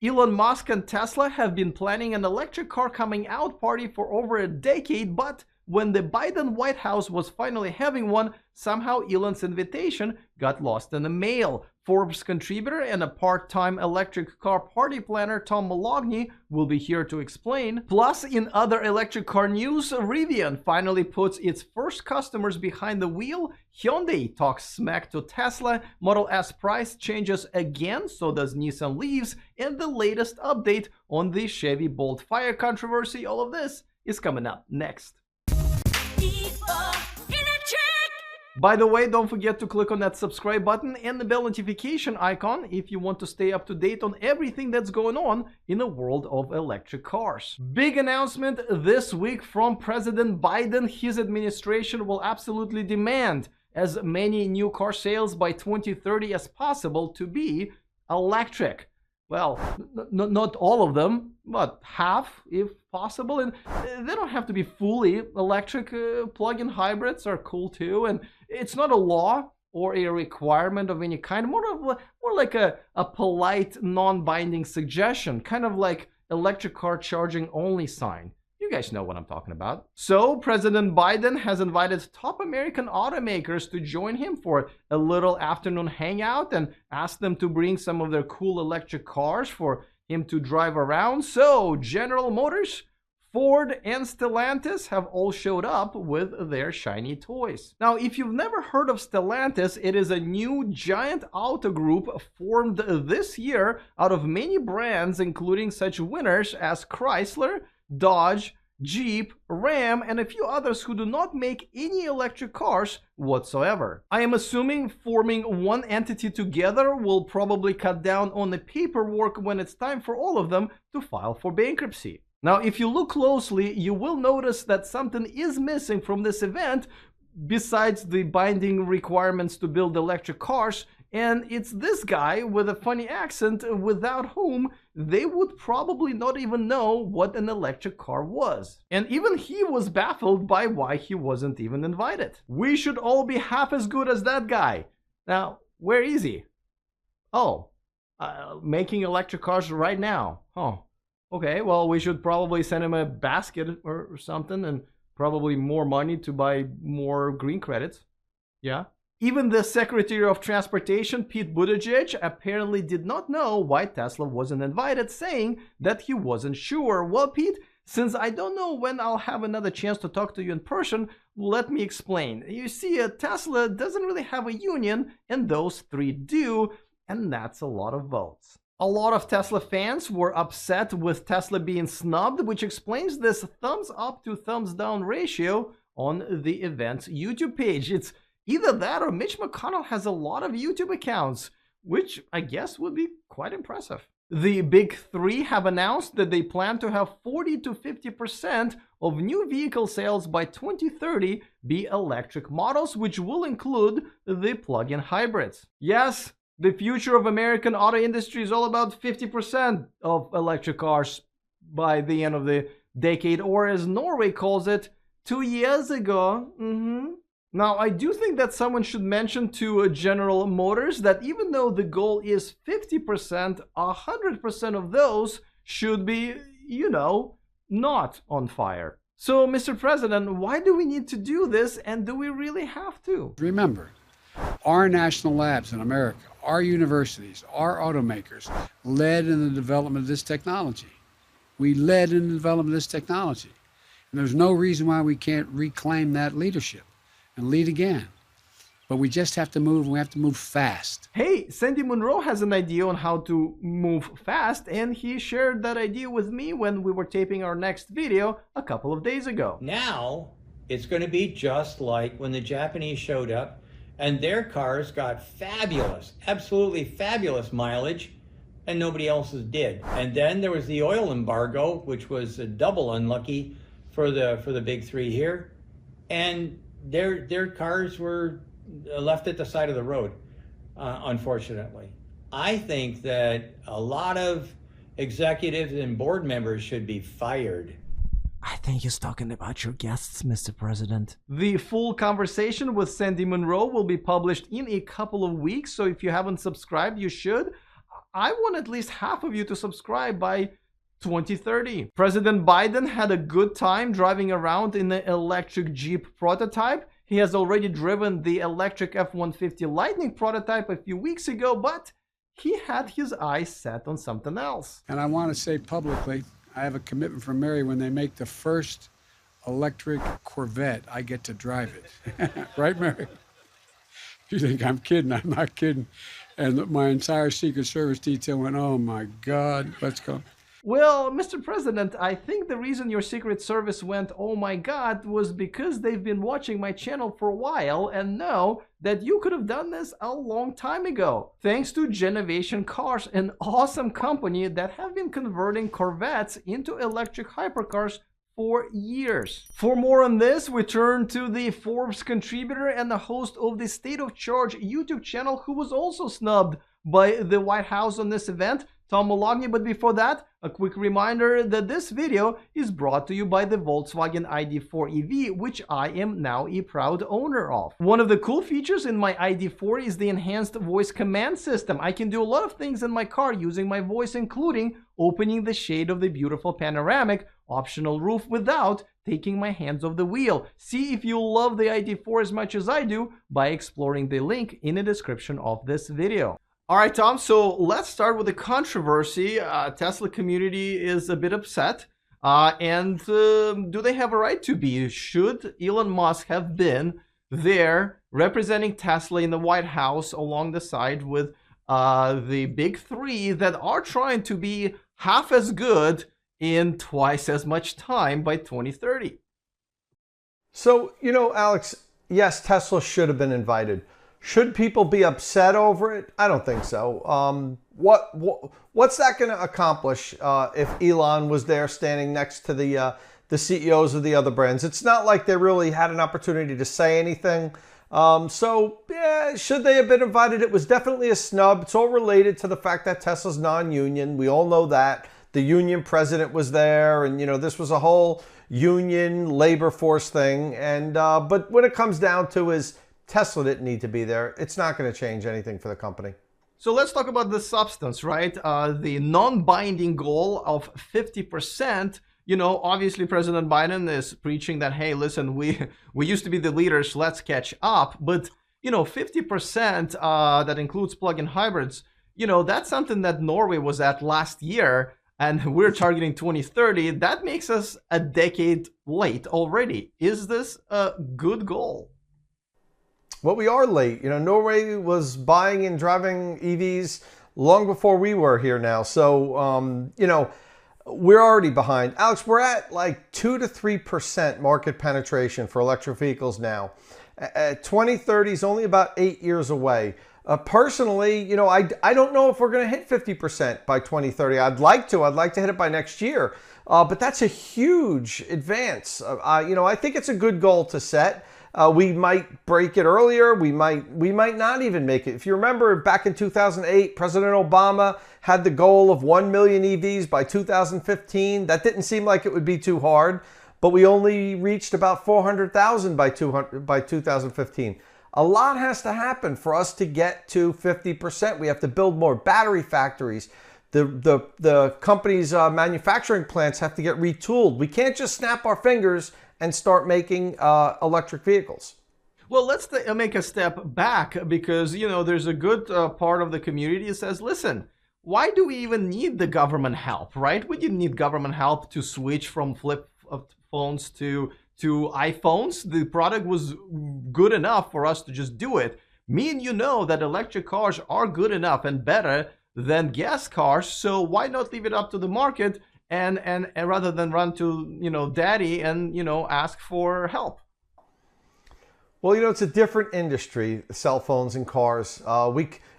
Elon Musk and Tesla have been planning an electric car coming out party for over a decade, but when the Biden White House was finally having one, somehow Elon's invitation got lost in the mail. Forbes contributor and a part-time electric car party planner Tom Moloughney will be here to explain. Plus, in other electric car news, Rivian finally puts its first customers behind the wheel. Hyundai talks smack to Tesla. Model S price changes again, so does Nissan Leafs. And the latest update on the Chevy Bolt fire controversy. All of this is coming up next. By the way, don't forget to click on that subscribe button and the bell notification icon if you want to stay up to date on everything that's going on in the world of electric cars. Big announcement this week from President Biden. His administration will absolutely demand as many new car sales by 2030 as possible to be electric. Well, not all of them, but half if possible. And they don't have to be fully electric. Plug-in hybrids are cool too. And it's not a law or a requirement of any kind, more like a polite, non-binding suggestion, kind of like electric car charging only sign. You guys know what I'm talking about. So President Biden has invited top American automakers to join him for a little afternoon hangout and asked them to bring some of their cool electric cars for him to drive around. So General Motors, Ford, and Stellantis have all showed up with their shiny toys. Now, if you've never heard of Stellantis, it is a new giant auto group formed this year out of many brands, including such winners as Chrysler, Dodge, Jeep, Ram, and a few others who do not make any electric cars whatsoever. I am assuming forming one entity together will probably cut down on the paperwork when it's time for all of them to file for bankruptcy. Now, if you look closely, you will notice that something is missing from this event besides the binding requirements to build electric cars, and it's this guy with a funny accent without whom they would probably not even know what an electric car was. And even he was baffled by why he wasn't even invited. We should all be half as good as that guy. Now, where is he? Oh, making electric cars right now. Oh, okay, well, we should probably send him a basket or something and probably more money to buy more green credits. Yeah. Even the Secretary of Transportation, Pete Buttigieg, apparently did not know why Tesla wasn't invited, saying that he wasn't sure. Well, Pete, since I don't know when I'll have another chance to talk to you in person, let me explain. You see, Tesla doesn't really have a union, and those three do, and that's a lot of votes. A lot of Tesla fans were upset with Tesla being snubbed, which explains this thumbs up to thumbs down ratio on the event's YouTube page. It's either that or Mitch McConnell has a lot of YouTube accounts, which I guess would be quite impressive. The big three have announced that they plan to have 40 to 50% of new vehicle sales by 2030 be electric models, which will include the plug-in hybrids. Yes, the future of American auto industry is all about 50% of electric cars by the end of the decade, or as Norway calls it, 2 years ago. Now, I do think that someone should mention to General Motors that even though the goal is 50%, 100% of those should be, not on fire. So, Mr. President, why do we need to do this, and do we really have to? Remember, our national labs in America, our universities, our automakers led in the development of this technology. We led in the development of this technology. And there's no reason why we can't reclaim that leadership and lead again. But we just have to move, and we have to move fast. Hey, Sandy Munro has an idea on how to move fast, and he shared that idea with me when we were taping our next video a couple of days ago. Now, it's going to be just like when the Japanese showed up, and their cars got fabulous, absolutely fabulous mileage, and nobody else's did. And then there was the oil embargo, which was double unlucky for the big three here, and their cars were left at the side of the road, unfortunately. I think that a lot of executives and board members should be fired. I think he's talking about your guests, Mr. President. The full conversation with Sandy Munro will be published in a couple of weeks, so if you haven't subscribed, you should. I want at least half of you to subscribe by 2030. President Biden had a good time driving around in the electric Jeep prototype. He has already driven the electric F-150 Lightning prototype a few weeks ago, but he had his eyes set on something else. And I want to say publicly, I have a commitment from Mary when they make the first electric Corvette, I get to drive it. Right, Mary? You think I'm kidding? I'm not kidding. And my entire Secret Service detail went, oh my God, let's go. Well, Mr. President, I think the reason your Secret Service went, oh my God, was because they've been watching my channel for a while and know that you could have done this a long time ago. Thanks to Genovation Cars, an awesome company that have been converting Corvettes into electric hypercars for years. For more on this, we turn to the Forbes contributor and the host of the State of Charge YouTube channel, who was also snubbed by the White House on this event, Tom Moloughney. But before that, a quick reminder that this video is brought to you by the Volkswagen ID4 EV, which I am now a proud owner of. One of the cool features in my ID4 is the enhanced voice command system. I can do a lot of things in my car using my voice, including opening the shade of the beautiful panoramic optional roof without taking my hands off the wheel. See if you love the ID4 as much as I do by exploring the link in the description of this video. All right, Tom, so let's start with the controversy. Tesla community is a bit upset. Do they have a right to be? Should Elon Musk have been there representing Tesla in the White House along the side with the big three that are trying to be half as good in twice as much time by 2030? So, you know, Alex, yes, Tesla should have been invited. Should people be upset over it? I don't think so. What's that going to accomplish if Elon was there standing next to the CEOs of the other brands? It's not like they really had an opportunity to say anything. So, yeah, should they have been invited? It was definitely a snub. It's all related to the fact that Tesla's non-union. We all know that. The union president was there, and, you know, this was a whole union labor force thing. And but when it comes down to is Tesla didn't need to be there. It's not going to change anything for the company. So let's talk about the substance, right? The non-binding goal of 50%. You know, obviously President Biden is preaching that, hey, listen, we used to be the leaders, let's catch up. But, you know, 50% that includes plug-in hybrids, you know, that's something that Norway was at last year, and we're targeting 2030. That makes us a decade late already. Is this a good goal? Well, we are late. You know, Norway was buying and driving EVs long before we were here now. So, you know, we're already behind. Alex, we're at like 2 to 3% market penetration for electric vehicles now. 2030 is only about 8 years away. Personally, you know, I don't know if we're going to hit 50% by 2030. I'd like to hit it by next year. But that's a huge advance. You know, I think it's a good goal to set. We might break it earlier. We might not even make it. If you remember back in 2008, President Obama had the goal of 1 million EVs by 2015. That didn't seem like it would be too hard, but we only reached about 400,000 by 2015. A lot has to happen for us to get to 50%. We have to build more battery factories. The company's manufacturing plants have to get retooled. We can't just snap our fingers and start making electric vehicles. Well, let's make a step back, because, you know, there's a good part of the community that says, listen, why do we even need the government help, right? We didn't need government help to switch from flip phones to iPhones. The product was good enough for us to just do it. Me and you know that electric cars are good enough and better than gas cars, so why not leave it up to the market and rather than run to, you know, daddy and, you know, ask for help? Well, you know, it's a different industry, cell phones and cars.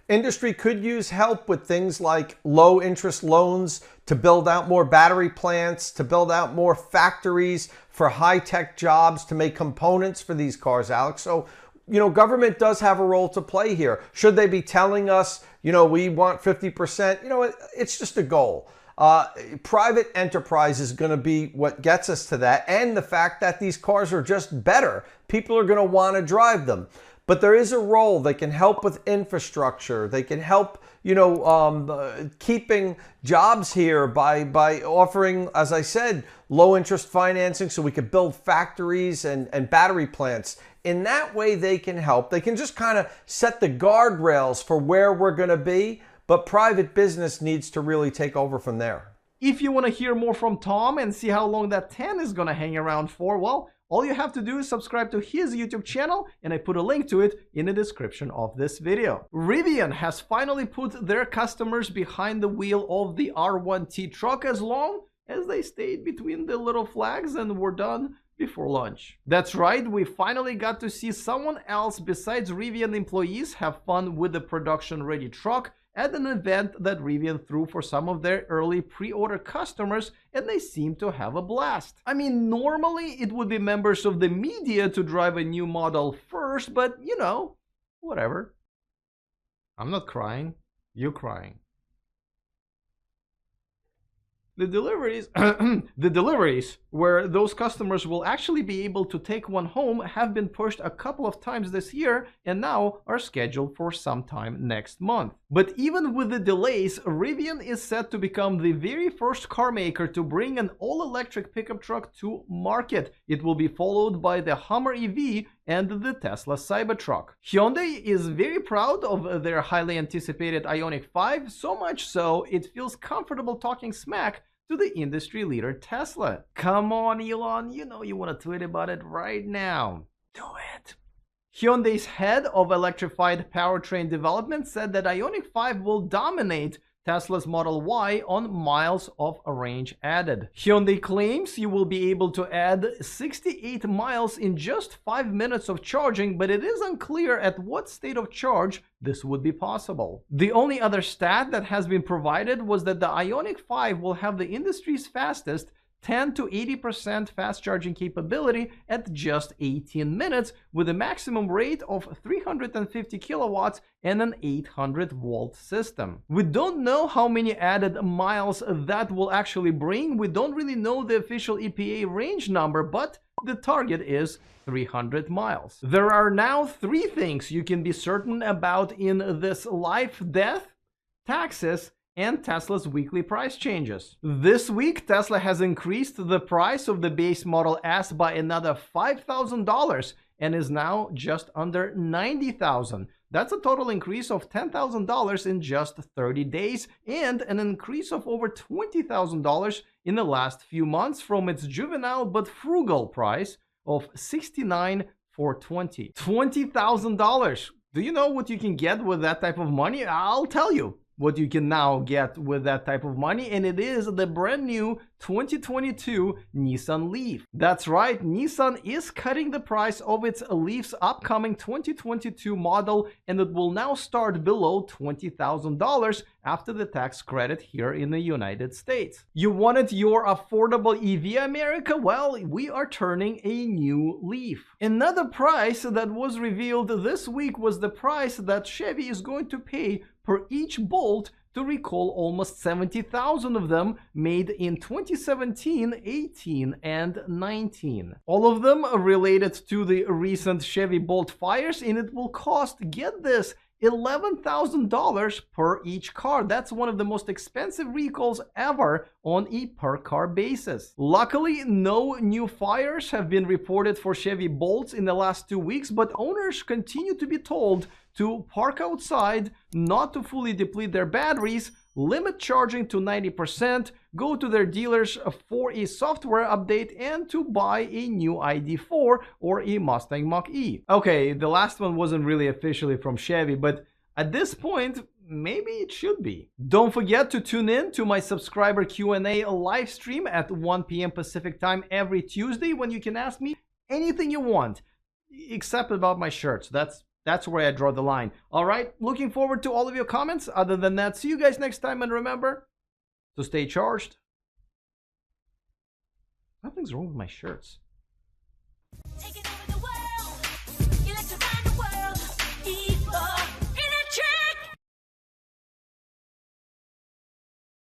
Industry could use help with things like low interest loans to build out more battery plants, to build out more factories for high-tech jobs, to make components for these cars, Alex. So, you know, government does have a role to play here. Should they be telling us, you know, we want 50%? You know, it's just a goal. Private enterprise is going to be what gets us to that, and the fact that these cars are just better. People are going to want to drive them. but there is a role. They can help with infrastructure. They can help, you know, keeping jobs here by offering, as I said, low interest financing so we could build factories and battery plants. In that way, they can help. They can just kind of set the guardrails for where we're going to be, but private business needs to really take over from there. If you want to hear more from Tom and see how long that 10 is going to hang around for, well, all you have to do is subscribe to his YouTube channel, and I put a link to it in the description of this video. Rivian has finally put their customers behind the wheel of the R1T truck as long as they stayed between the little flags and were done before lunch. That's right, we finally got to see someone else besides Rivian employees have fun with the production-ready truck at an event that Rivian threw for some of their early pre-order customers, and they seem to have a blast. I mean, normally it would be members of the media to drive a new model first, but you know, whatever. I'm not crying, you're crying. The deliveries where those customers will actually be able to take one home have been pushed a couple of times this year and now are scheduled for sometime next month. But even with the delays, Rivian is set to become the very first car maker to bring an all-electric pickup truck to market. It will be followed by the Hummer EV and the Tesla Cybertruck. Hyundai is very proud of their highly anticipated Ioniq 5, so much so it feels comfortable talking smack to the industry leader Tesla. Come on, Elon, you know you want to tweet about it right now. Do it. Hyundai's head of electrified powertrain development said that Ioniq 5 will dominate Tesla's Model Y on miles of range added. Hyundai claims you will be able to add 68 miles in just 5 minutes of charging, but it is unclear at what state of charge this would be possible. The only other stat that has been provided was that the Ioniq 5 will have the industry's fastest 10 to 80% fast charging capability at just 18 minutes with a maximum rate of 350 kilowatts and an 800 volt system. We don't know how many added miles that will actually bring. We don't really know the official EPA range number, but the target is 300 miles. There are now 3 things you can be certain about in this life, death, taxes, and Tesla's weekly price changes. This week, Tesla has increased the price of the base Model S by another $5,000 and is now just under $90,000. That's a total increase of $10,000 in just 30 days and an increase of over $20,000 in the last few months from its juvenile but frugal price of $69,420. $20,000. Do you know what you can get with that type of money? I'll tell you what you can now get with that type of money, and it is the brand new 2022 Nissan Leaf. That's right, Nissan is cutting the price of its Leaf's upcoming 2022 model, and it will now start below $20,000 after the tax credit here in the United States. You wanted your affordable EV, America? Well, we are turning a new leaf. Another price that was revealed this week was the price that Chevy is going to pay per each Bolt to recall almost 70,000 of them made in 2017, 18, and 19. All of them are related to the recent Chevy Bolt fires, and it will cost, get this, $11,000 per each car. That's one of the most expensive recalls ever on a per car basis. Luckily, no new fires have been reported for Chevy Bolts in the last 2 weeks, but owners continue to be told to park outside, not to fully deplete their batteries, limit charging to 90%, go to their dealers for a software update, and to buy a new ID4 or a Mustang Mach-E. Okay, the last one wasn't really officially from Chevy, but at this point, maybe it should be. Don't forget to tune in to my subscriber Q&A live stream at 1 p.m. Pacific time every Tuesday when you can ask me anything you want, except about my shirts. That's where I draw the line. All right, looking forward to all of your comments. Other than that, see you guys next time, and remember to stay charged. Nothing's wrong with my shirts.